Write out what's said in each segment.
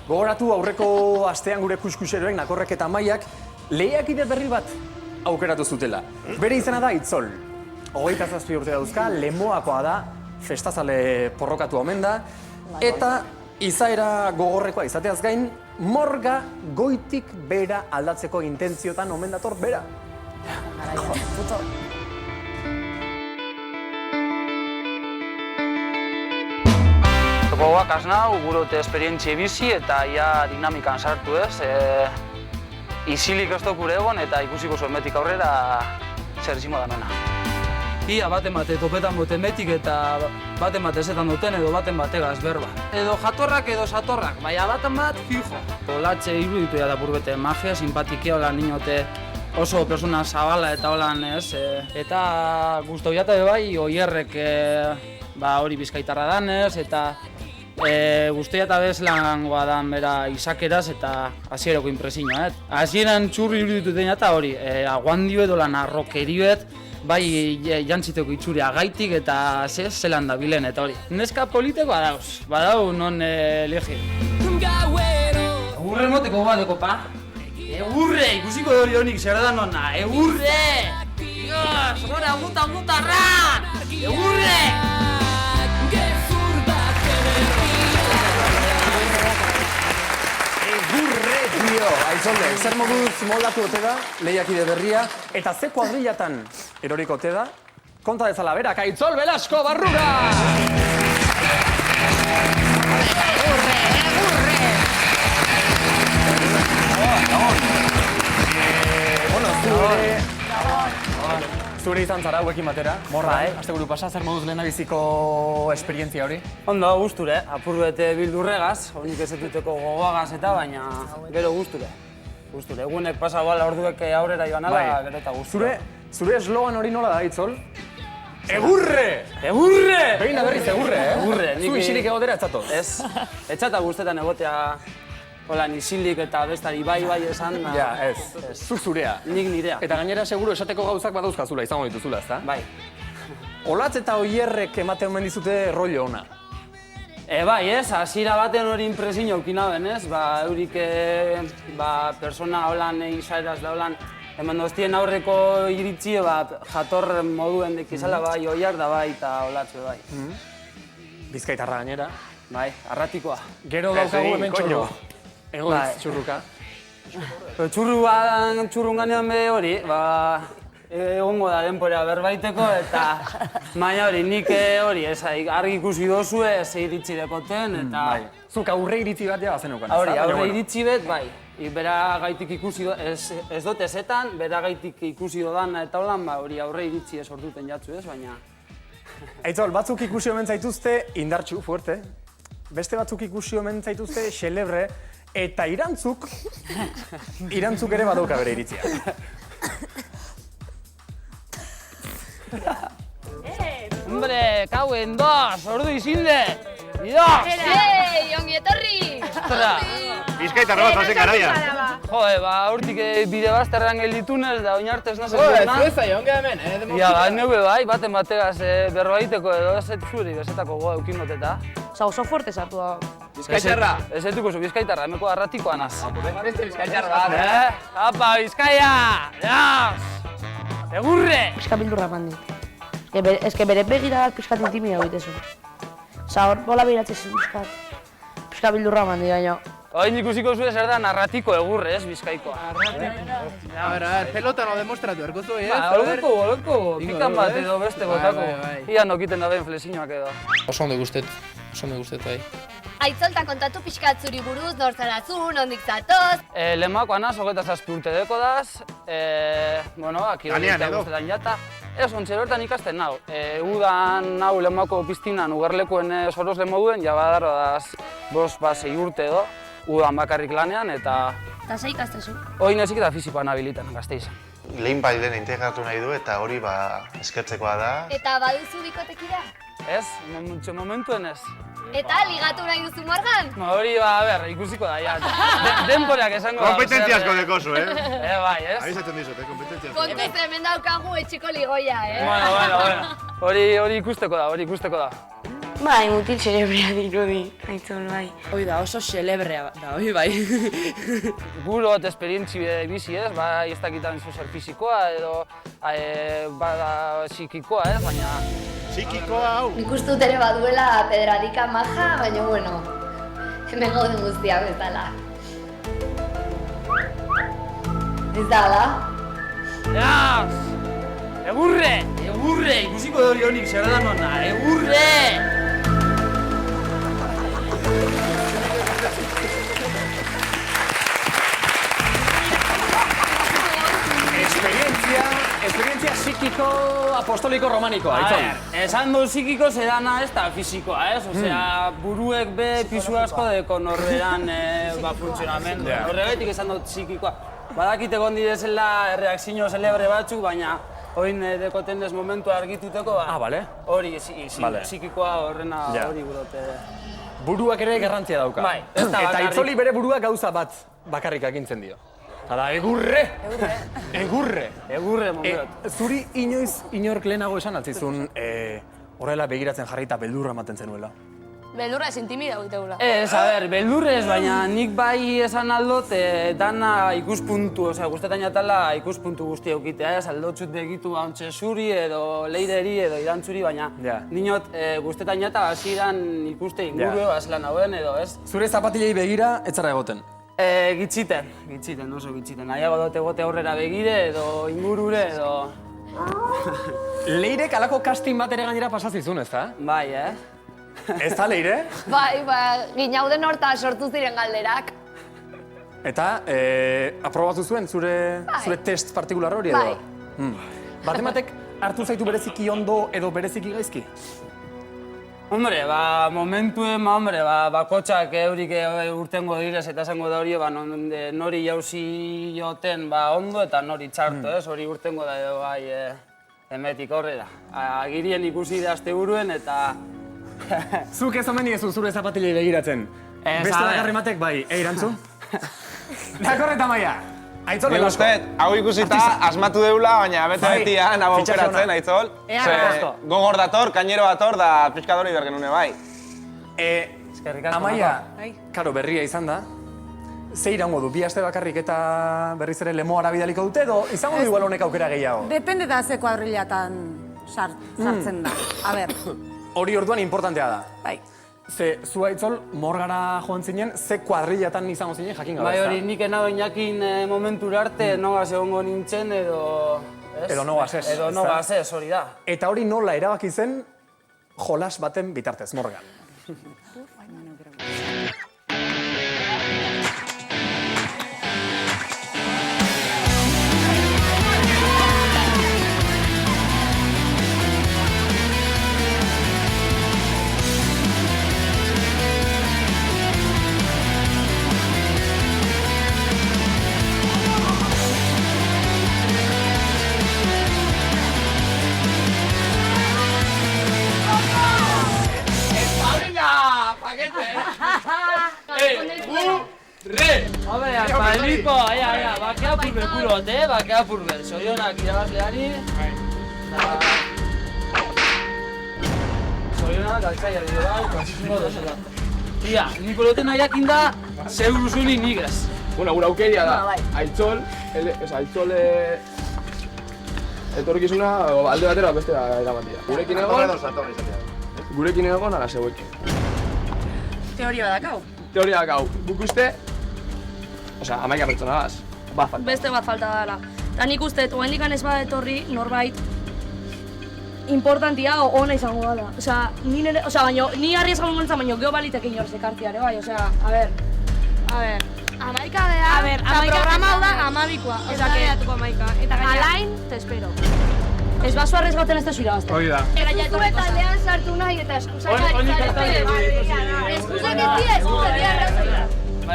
Gogoratu aurreko astean gure kuskuseroek Nakorrek eta Maiak lehiakide berri bat aukeratu zutela. Bere izena da Itzol. 27 urte dauzka, Lemoakoa da, festazale porrokatu omen da, eta izaera gogorrekoa izateaz gain, morga goitik bera aldatzeko intentziotan omen dator bera. Gogoak asnau, gurote esperientzia bizi eta ia dinamikan sartu ez. Isilik ez dokure egon eta ikusiko zuen betik aurrera zer izango da nona. Ia baten bate topetan boten betik eta baten bat ezetan duten edo baten bategaz berba. Edo jatorrak edo satorrak, baina baten bat fijo. Olatxe iruditu da burbete magia, simpatikia hola ninote oso persona zabala eta holan ez. Eta guztau jata bai, oierrek hori bizkaitarra danez eta guztia eta bezlangoa dan bera izakeraz eta hasierako impresioa. Hasieran txurri iruditu dena eta hori, aguandio edo lan arrokerioet, bai jantziteko itxuria gaitik eta zelan da bilen eta hori. Neska politekoa dauz, badau non legi. Egurre moteko badeko pa? Egurre, ikusiko dori honik zer da nona, egurre! Dios, gora mutarra! Egurre! Aitzolde, zer moduz moldatu ote da, lehiakide berria, eta ze kuadrillatan eroriko ote da, konta dezala berak, Aitzol Belasko Barruga! Zure izan zara hauekin batera, morra, asteburu pasa, zer moduz lehendabiziko esperientzia hori? Ondo, gusture, apurbete bildurregaz, honik ezetuteko gogoagaz eta baina gero gusture. Gusture, egunek pasa bala orduek aurrera joan ala, gero eta gusture. Zure eslogan hori nola da, Itzol? Egurre! Egurre! Begin da berriz egurre, Egurre. Zu isilik egotera etzato? Ez, etxata guztetan egotea holan isilik eta bestari bai esan. Ja, ez. Zuk zurea. Nik nirea. Eta gainera seguro esateko gauzak badauzkazula, izango dituzula, ezta? Bai. Olatz eta oierrek ematen omen dizute rollo ona. Bai, ez, hasiera baten hori impresio aukina ben, ez? Eurik persona holan izaeraz da holan eman doztien aurreko iritzi jator moduen dekizala bai, oiar da bai eta olatze bai. Bizkaitarra gainera. Bai, arratikoa. Gero daukagu hemen txurru. Egoitz txurruka. Txurrun ganean be hori, egongo da denpora berbaiteko eta baina hori, nik hori, argi ikusi dozue, ze iritzi dekoten eta... Zuk aurre iritzi bat ja bazenukan, ez da? Aurre iritzi bet, bai. Bera gaitik ikusi ez dut ezetan, bera gaitik ikusi dodan eta holan, hori aurre iritzi ez orduten jatzu ez, baina... Aitzol, batzuk ikusi omen zaituzte indartxu, fuerte. Beste batzuk ikusi omen zaituzte xelebre, eta irantzuk ere badauka bere iritzia. Hombre, kauen, dos, ordu izinde! Idoz! Ongi etorri! Ostra! Bizkaitarra bat bazen garaian. Joe, hortik bide bazterran gelditunez da oinartez nazen duena. Ez zai, onge hemen, Ja, neue bai, baten bategaz berbaiteko edo ez zuri bezetako goa eukinot eta. Oso fuerte sartu da. Bizkaitarra. Ez etuko zu Bizkaitarra, emeko arratikoa naz. Barezte Bizkaitarra bat, Apa, Bizkaia! Jaz! Egurre! Pizka bildurra mandik. Ez que bere begira bat pizkat intimida goitezu. Osa, hor bola behiratzen pizka bildurra mandi baina. Oin ikusiko zuen zer da narratiko egurre, ez, Bizkaikoa. A ver, pelotan o demostratu, erkozu, ez? Oleko, pikan bat edo beste botako. Ia nokiten da ben flexinoak edo. Oso ondo gustet bai. Aitzolta kontatu pixkat zuri buruz, nortzarazu, nondik zatoz. Lemakoa naz, 27 urte dekodaz. Kirolita guztetan jata. Ez, ontxe bertan ikasten nau. Udan nau Lemako piztinan ugarlekoen sorozle moduen, ja badarro daz 5-6 urte edo. Udan bakarrik lanean eta... Eta ze ikastezu? Hoi nezik eta fizikoan habilitan Gasteizen. Lehin bai dena integratu nahi du eta hori eskertzekoa da. Eta baduzu bikotekidea? Ez, momentuen ez. Eta ligatu nahi duzu Morgan? Hori, ikusiko da, ja. Denporak esango da. Kompetentziazko dekozu, Bai, ez? Abizatzen dizut, kompetentziazko. Kontuz hemen daukagu etxeko ligoia, Bueno. Hori ikusteko da, Bai, mutil xelebrea dirudi, Aitzol, bai. Hoi da, oso xelebrea da, hoi bai. Gurot esperientzi bizi ez, bai ez dakitan zer fisikoa edo bada psikikoa ez, baina... Psikikoa hau! Nik uste dut ere baduela pedradika maja, baina bueno, hemen gauden guztiak bezala. Ez da, ala? Eaz! Egurre! Egurre! Ikusiko dori honik zer da nona, egurre! Esperientzia psikiko apostoliko romanikoa, Aitzol. Esan du psikiko zedana ez da fisikoa, ez? Osea, buruek be pisu asko deko norberan funtzionamendu. Horregatik esan dut psikikoa. Badakite egon direzela reakzio celebre batzuk, baina oin dekoten des momentu argituteko, bale. Hori psikikoa horrena hori gurote. Buruak ere garrantzia dauka. Bai, ez da Eta bakarrik. Aitzoli bere buruak gauza bat bakarrik agintzen dio. Eta egurre! Egurre! Egurre, momentu. Zuri inork lehenago esan atzizun horrela begiratzen jarri eta beldurra ematen zenuela. Beldurra ez intimida guitegula. Ez, beldurrez, baina nik bai esan aldot dana ikuspuntu, osea, guztetan jatala ikuspuntu guzti eukitea, ez, aldotzut begitu hauntxe zuri edo leideri edo irantzuri, baina ninot guztetan jata hasieran ikuste ingurue, zelan hauen edo, ez? Zure zapatilei begira, ez zara egoten? Gitxiten, oso gitxiten. Nahiago dut egote aurrera begire edo ingurure edo... Leirek alako casting bat ere gainera pasazizun, ez da? Bai, Ez da, Leire? Bai, ginauden horta sortu ziren galderak. Eta, aprobatu zuen zure test partikular hori edo? Bai. Batematek hartu zaitu bereziki ondo edo bereziki gaizki? Hombre, momentuen, bakotxak eurik urtengo direz eta esango da hori, nori jauzi joten ondo eta nori txarto, ez? Hori urtengo da edo bai emetik horrela. Agirien ikusi da asteburuen eta... Zuk ez omen diezu zure zapatilei begiratzen. Beste bakarri matek bai, eirantzu? Dakor eta Maia! Aitzol, Nik uste, hau ikusita asmatu deula, baina bete-betian hau aukeratzen, Aitzol. Gogor dator, kainero dator, da pixkadori bergenune bai. Amaia, karo, berria izan da. Ze iraungo du, 2 aste bakarrik eta berriz ere lemoara bidaliko dute edo izango du igual honek aukera gehiago? Depende da ze kuadrilatan sartzen da. A ber. Hori orduan importantea da. Bai. Ze, zu Aitzol, morgara joan zinen, ze kuadrilatan izango zinen jakin gabe, Bai, hori nik enadoin jakin momentura arte nogaz egongo nintzen edo... Edo nogaz ez. Edo nogaz ez, hori da. Eta hori nola erabaki zen jolas baten bitartez, Morgan. Hombre, aspaldiko, bakea purbe kurot, bakea purbe. Zorionak irabazleari. Zorionak altzaia dira bai, klasismo dozela. Ia, nik oloten nahiakin da, zeur usuni nik ez. Bueno, gura aukeria da, Aitzol, etorkizuna alde batera beste eramatia. Gurekin egon, ala zeuekin. Teoria badakau. Teoria dakau, guk uste, osea, 11 pertsona gaz, bat falta. Beste bat falta dela. Eta nik uste, oaindik ez bada etorri, norbait importantia ona izango dela. Baina, ni harri esan gontzen, baina geho balitek inorz ekartia ere, bai, osea, a ber. Amaika geha, eta programa hau da amabikoa. Eta gehiatuko amaika. Alain, te espero. Ez baso arriesgatzen ez tezu irabazten. Hori da. Eskuzue taldean sartu nahi eta eskuzak arrazoia.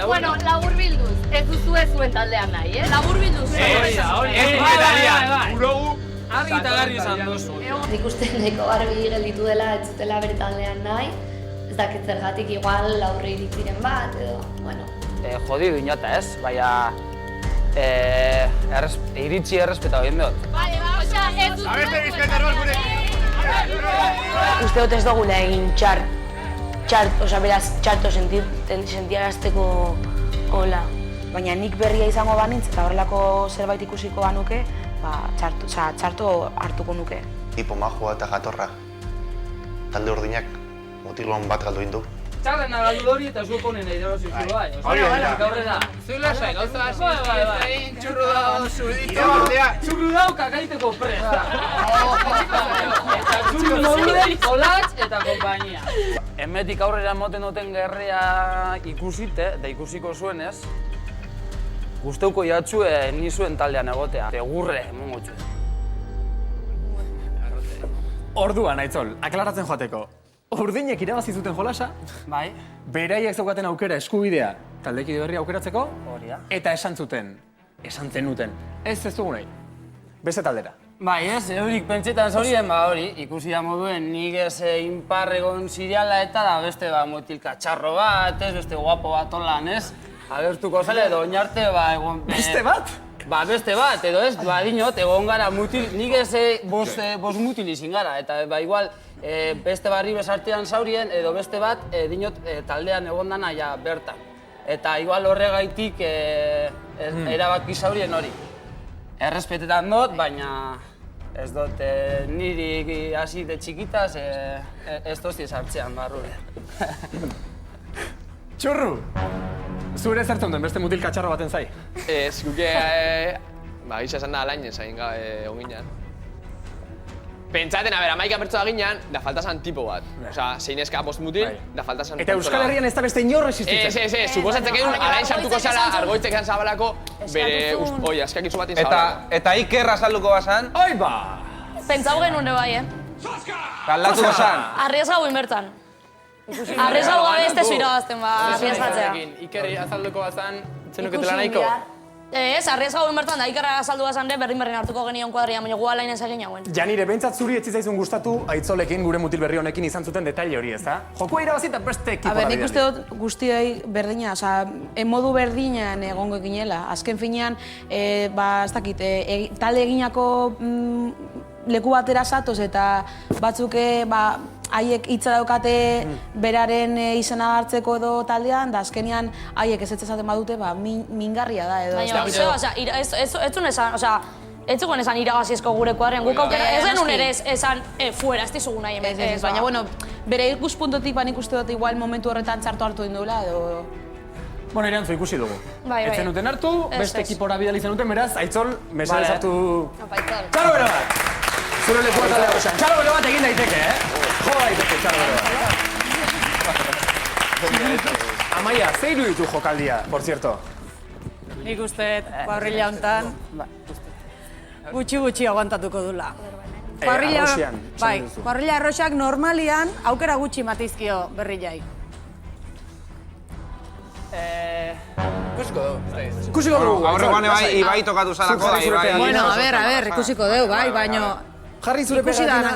Bueno, labur bilduz, ez duzue zuen taldean nahi, Labur bilduz. Argi eta garri izan duzu. Nik uste nahiko garbi gelditu dela, ez zutela bere taldean nahi. Ez dakit zergatik igual aurre iritziren bat, edo, bueno. Jodidu inota ez, baina... iritsi errespeta hori behot. Uste dut ez dugula egin txar beraz, txarto sentiarazteko hola. Baina nik berria izango banintz eta horrelako zerbait ikusiko banuke, txarto hartuko nuke. Tipo majua eta jatorra. Talde urdinak mutilon bat galdu indu. Txarrena galdu hori eta zuek honen nahi dara zizu bai. Gaurrera. Zuela sai, gauza hasi, txurru dago, zurudito. Txurru dago kakaiteko presta. Eta txurru dago, olatz eta kompainia. Hemetik aurrera moten duten gerrea ikusite, da ikusiko zuenez, guzteuko jatzue ni zuen taldean egotea. Tegurre, mongotxue. Orduan, Aitzol, aklaratzen joateko. Urdinek irabazi zuten jolasa, Bai. beraiek zeukaten aukera eskubidea taldekide berria aukeratzeko, Hori da. eta esan zenuten, ez dugu nahi, beste taldera. Bai, ez, eurik pentsetan zorien, hori, ikusi da moduen nik ez inpar egon ziriala eta da beste mutilka txarro bat, ez, beste guapo bat onlan, ez? Agertuko zale, edo oinarte, egon... Beste bat? Beste bat, edo ez, dinot, egon gara mutil, nik ez bost mutil izin gara, eta igual beste barri besartean zaurien, edo beste bat, dinot, taldean egon dana ja bertan. Eta igual horregaitik erabaki zaurien hori. Errespetetan dut, baina ez dut niri hasi de txikitaz ez dozti sartzean barrure. Txurru! Zure zertzen duen beste mutil katxarro baten zai? Ez, guke, gisa esan da alainen zain onginan. Pentsaten, amaika pertsona ginean, da faltazan tipo bat. Osa, zein eska bost mutil, da faltazan Eta Euskal Herrian ez da beste inor existitzen. Ez, suposatzen egin alain sartuko zara, argoitzek zan zabalako, bere, oi, askakizu bat zabalako. Eta Iker azalduko bazan? Oi ba! Pentsau genuen bai, Aldatuko zan? Arriesgau inbertan. Arriesgau gabe ez tezu irabazten arriesgatzea. Iker azalduko bazan, zenuketela nahiko? Ez, arriesgau inbertan da Ikerra azaldu bazan berrin hartuko genion kuadrian, baina gu alain ez egin jauen. Janire, behintzat zuri ez zitzaizun gustatu Aitzolekin, gure mutil berri honekin izan zuten detaile hori, ez da? Jokoa irabazi eta beste ekipora bidali. Nik uste dut guztiei berdina, modu berdinean egongo eginela. Azken finean, ez dakit, talde eginako leku batera zatoz eta batzuk haiek hitza daukate beraren izena hartzeko edo taldean, da azkenean haiek ez ezaten badute, mingarria da edo. Baina, ez zuen esan irabaziezko gure kuadrean, guk aukera ez genuen ere esan fuera, ez dizugu nahi hemen. Baina, bueno, bere ikuspuntotik nik uste dut igual momentu horretan txarto hartu indula edo... Bueno, Irantzu, ikusi dugu. Ez zenuten hartu, beste ekipora bidali zenuten, beraz, Aitzol, mesedez hartu... Txalo bero bat! Zure lekua talde horrean. Txalo bero bat egin daiteke, Jo daiteke, txalo bero bat. Amaia, ze iruditu jokaldia, por cierto? Nik uste, kuadrilla hontan, gutxi aguantatuko dula. Kuadrilla arroxak normalian aukera gutxi matizkio berrilai. Ikusiko dugu. Ikusiko dugu. Aurrekoan Ibai tokatu zarako da, Ibai. Bueno, a ver, ikusiko dugu, baino... Jarri zure pegatina